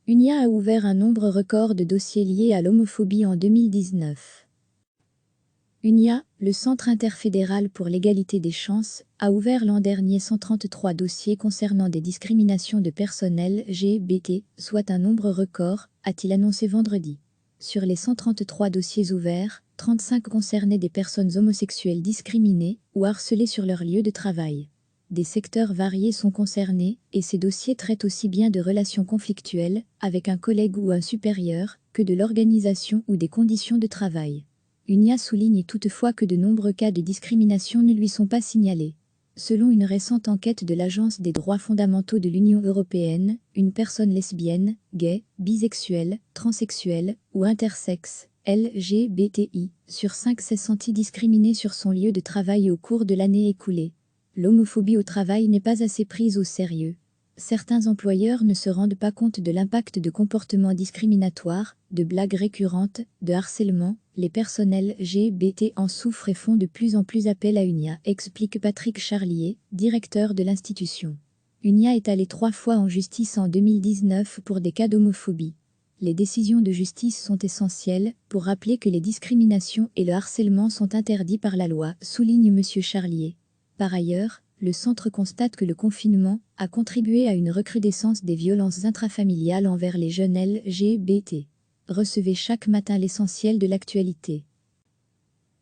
UNIA a ouvert un nombre record de dossiers liés à l'homophobie en 2019. UNIA, le Centre interfédéral pour l'égalité des chances, a ouvert l'an dernier 133 dossiers concernant des discriminations de personnel LGBT, soit un nombre record, a-t-il annoncé vendredi. Sur les 133 dossiers ouverts, 35 concernaient des personnes homosexuelles discriminées ou harcelées sur leur lieu de travail. Des secteurs variés sont concernés, et ces dossiers traitent aussi bien de relations conflictuelles, avec un collègue ou un supérieur, que de l'organisation ou des conditions de travail. UNIA souligne toutefois que de nombreux cas de discrimination ne lui sont pas signalés. Selon une récente enquête de l'Agence des droits fondamentaux de l'Union européenne, une personne lesbienne, gay, bisexuelle, transsexuelle ou intersexe, LGBTI, sur 5 s'est sentie discriminée sur son lieu de travail au cours de l'année écoulée. L'homophobie au travail n'est pas assez prise au sérieux. Certains employeurs ne se rendent pas compte de l'impact de comportements discriminatoires, de blagues récurrentes, de harcèlement. Les personnels LGBT en souffrent et font de plus en plus appel à UNIA, explique Patrick Charlier, directeur de l'institution. UNIA est allé 3 fois en justice en 2019 pour des cas d'homophobie. Les décisions de justice sont essentielles pour rappeler que les discriminations et le harcèlement sont interdits par la loi, souligne M. Charlier. Par ailleurs, le centre constate que le confinement a contribué à une recrudescence des violences intrafamiliales envers les jeunes LGBT. Recevez chaque matin l'essentiel de l'actualité.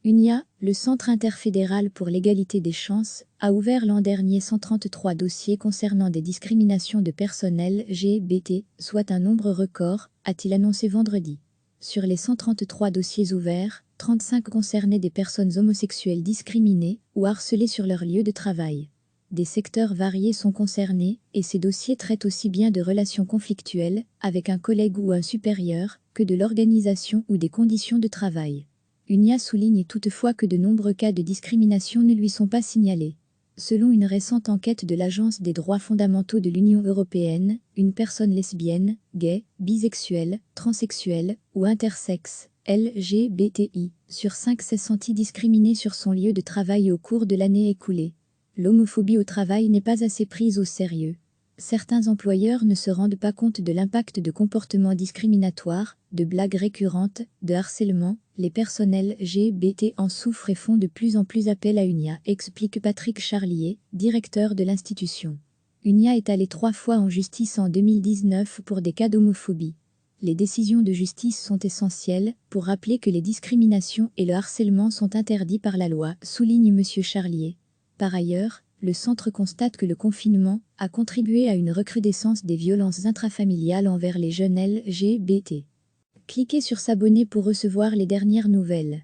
UNIA, le Centre interfédéral pour l'égalité des chances, a ouvert l'an dernier 133 dossiers concernant des discriminations de personnel LGBT, soit un nombre record, a-t-il annoncé vendredi. Sur les 133 dossiers ouverts, 35 concernaient des personnes homosexuelles discriminées ou harcelées sur leur lieu de travail. Des secteurs variés sont concernés, et ces dossiers traitent aussi bien de relations conflictuelles, avec un collègue ou un supérieur, que de l'organisation ou des conditions de travail. UNIA souligne toutefois que de nombreux cas de discrimination ne lui sont pas signalés. Selon une récente enquête de l'Agence des droits fondamentaux de l'Union européenne, une personne lesbienne, gay, bisexuelle, transsexuelle ou intersexe, LGBTI, sur 5 s'est sentie discriminée sur son lieu de travail au cours de l'année écoulée. L'homophobie au travail n'est pas assez prise au sérieux. Certains employeurs ne se rendent pas compte de l'impact de comportements discriminatoires, de blagues récurrentes, de harcèlement. Les personnels LGBT en souffrent et font de plus en plus appel à UNIA, explique Patrick Charlier, directeur de l'institution. UNIA est allé 3 fois en justice en 2019 pour des cas d'homophobie. Les décisions de justice sont essentielles pour rappeler que les discriminations et le harcèlement sont interdits par la loi, souligne M. Charlier. Par ailleurs, le centre constate que le confinement a contribué à une recrudescence des violences intrafamiliales envers les jeunes LGBT. Cliquez sur s'abonner pour recevoir les dernières nouvelles.